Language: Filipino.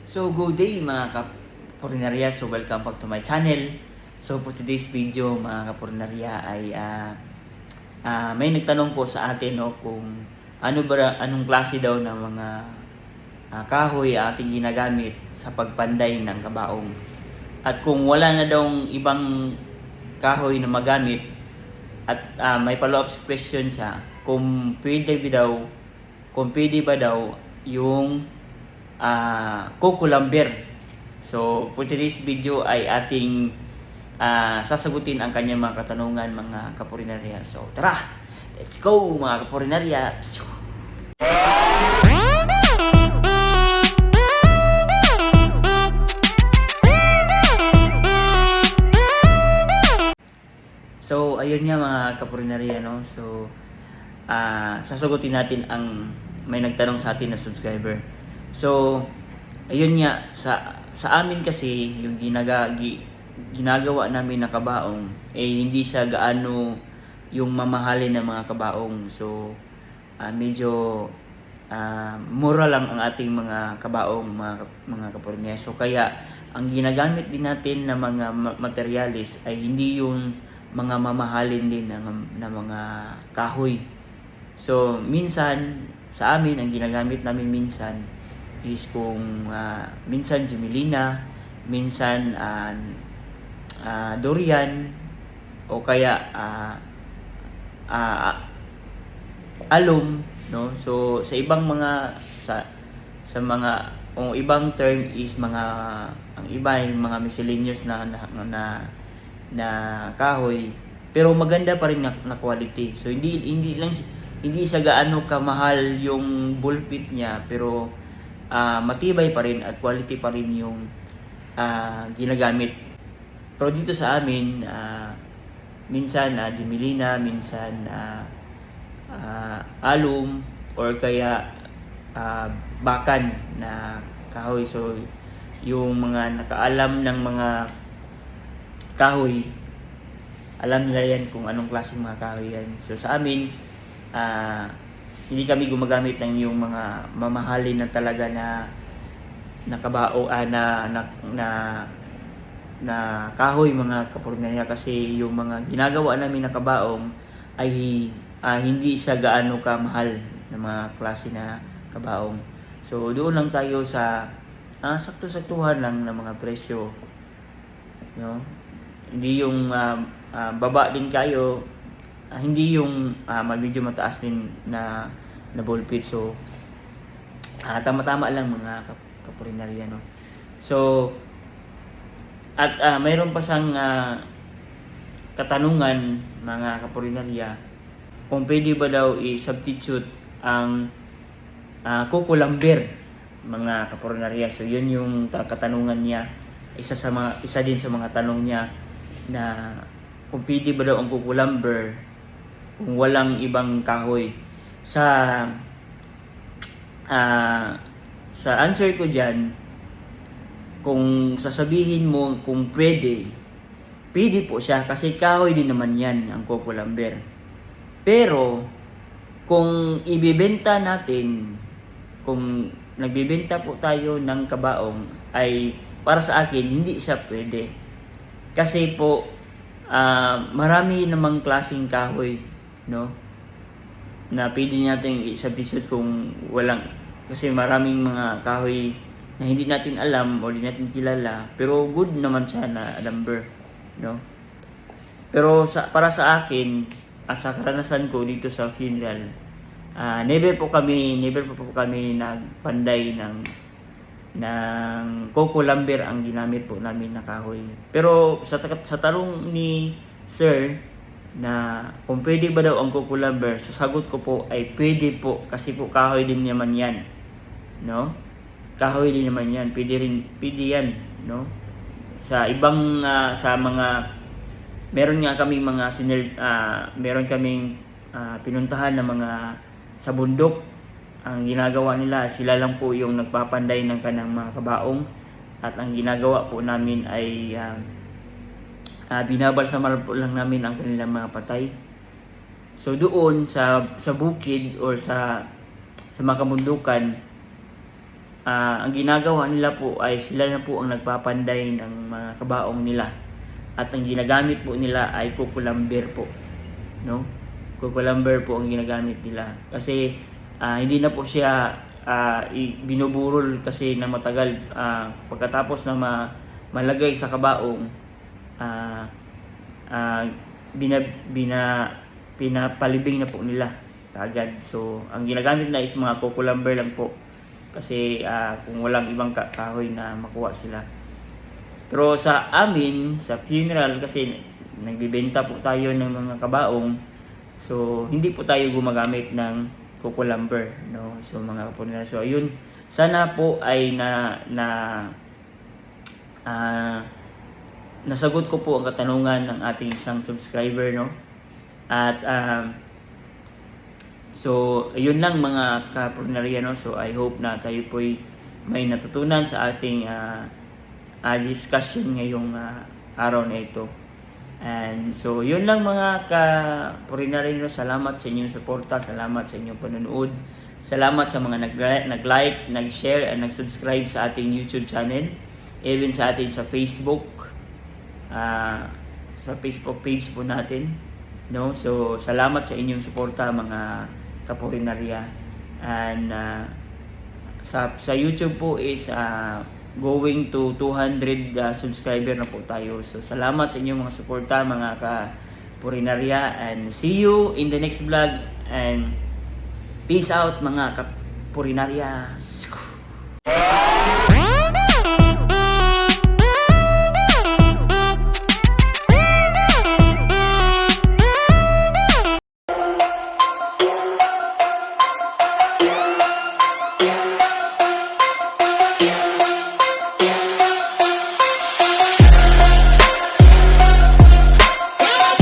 So, good day mga kapurinarya. So, welcome back to my channel. So, for today's video mga kapurinarya ay may nagtanong po sa atin kung anong klase daw ng mga kahoy ating ginagamit sa pagpanday ng kabaong. At kung wala na daw ibang kahoy na magamit at may follow-up question siya kung pwede ba daw yung coco lumber. So, for today's video ay ating sasagutin ang kanyang mga katanungan mga kapurinarya. So, tara! Let's go mga kapurinarya! So, ayun nga mga kapurinarya, no? So, sasagutin natin ang may nagtanong sa atin na subscriber. So, ayun nga, sa amin kasi, yung ginagawa namin na kabaong, hindi siya gaano yung mamahalin ng mga kabaong. So, medyo mura lang ang ating mga kabaong, mga kapurinarya. So, kaya, ang ginagamit din natin na mga materialis ay hindi yung mga mamahalin din ng mga kahoy. So, minsan, sa amin, ang ginagamit namin minsan is kung minsan Gemellina, minsan durian, o kaya alum, no? So sa ibang mga sa mga ibang term is ang iba ay mga miscellaneous na kahoy, pero maganda pa rin na quality. So hindi siya gaano kamahal yung bullpit niya, pero matibay pa rin at quality pa rin yung ginagamit. Pero dito sa amin, minsan Gemellina, minsan alum, or kaya bakan na kahoy. So yung mga nakaalam ng mga kahoy, alam nila yan kung anong klaseng mga kahoy yan. So sa amin, hindi kami gumagamit ng yung mga mamahalin na talaga na kabao na kahoy mga kapurinarya, kasi yung mga ginagawa namin na kabaong ay hindi siya gaano kamahal na mga klase na kabaong. So doon lang tayo sa sakto-saktuhan lang ng mga presyo, no? Hindi yung baba din kayo, hindi yung medyo mataas din na ballpit. So tama-tama lang mga kapurinarya, no? So at mayroon pa siyang katanungan mga kapurinarya, kung pwede ba daw i-substitute ang coco lumber mga kapurinarya. So yun yung katanungan niya, isa din sa mga tanong niya, na kung pwede ba daw ang coco lumber kung walang ibang kahoy. Sa answer ko dyan, kung sasabihin mo kung pwede po siya, kasi kahoy din naman yan ang coco lumber. Pero kung ibibenta natin, kung nagbibenta po tayo ng kabaong, ay para sa akin hindi siya pwede. Kasi po marami namang klaseng kahoy, no, na pwede natin i-substitute kung walang, kasi maraming mga kahoy na hindi natin alam o hindi natin kilala, pero good naman siya na lumber, no? Pero para sa akin at sa karanasan ko dito sa funeral, never po kami nagpanday ng coco lumber ang ginamit po namin na kahoy. Pero sa tanong ni sir na kung pwede ba daw ang coco lumber, sasagot ko po ay pwede po, kasi po kahoy din naman yan, no? Kahoy din naman yan, pwede yan, no? Sa ibang sa mga meron kaming pinuntahan na mga sa bundok, ang ginagawa nila, sila lang po yung nagpapanday ng kanang mga kabaong, at ang ginagawa po namin ay binabalsamar po lang namin ang kanilang mga patay. So doon sa bukid or sa mga kabundukan, ang ginagawa nila po ay sila na po ang nagpapanday ng mga kabaong nila. At ang ginagamit po nila ay kukulamber po. No? Kukulamber po ang ginagamit nila. Kasi hindi na po siya binuburol kasi na matagal. Pagkatapos na malagay sa kabaong, pinapalibing na po nila kaagad. So, ang ginagamit na is mga kukulamber lang po. Kasi kung walang ibang kahoy na makuha sila. Pero sa amin, sa funeral, kasi nagbibenta po tayo ng mga kabaong, so hindi po tayo gumagamit ng kukulamber, no? So mga kapuneral, so ayun, sana po ay nasagot ko po ang katanungan ng ating isang subscriber, no? At so ayun lang mga kapunerya, no? So I hope na tayo po'y may natutunan sa ating discussion ngayong araw na ito. And so, yun lang mga ka-Purinaryo. Salamat sa inyong suporta, salamat sa inyong panonood, salamat sa mga nag-like, nag-share, and nag-subscribe sa ating YouTube channel, even sa ating sa Facebook, sa Facebook page po natin. No? So, salamat sa inyong suporta mga ka-Purinarya. And sa YouTube po is going to 200 subscriber na po tayo. So, salamat sa inyong mga suporta, mga ka-Purinarya. And see you in the next vlog. And peace out, mga ka-Purinarya.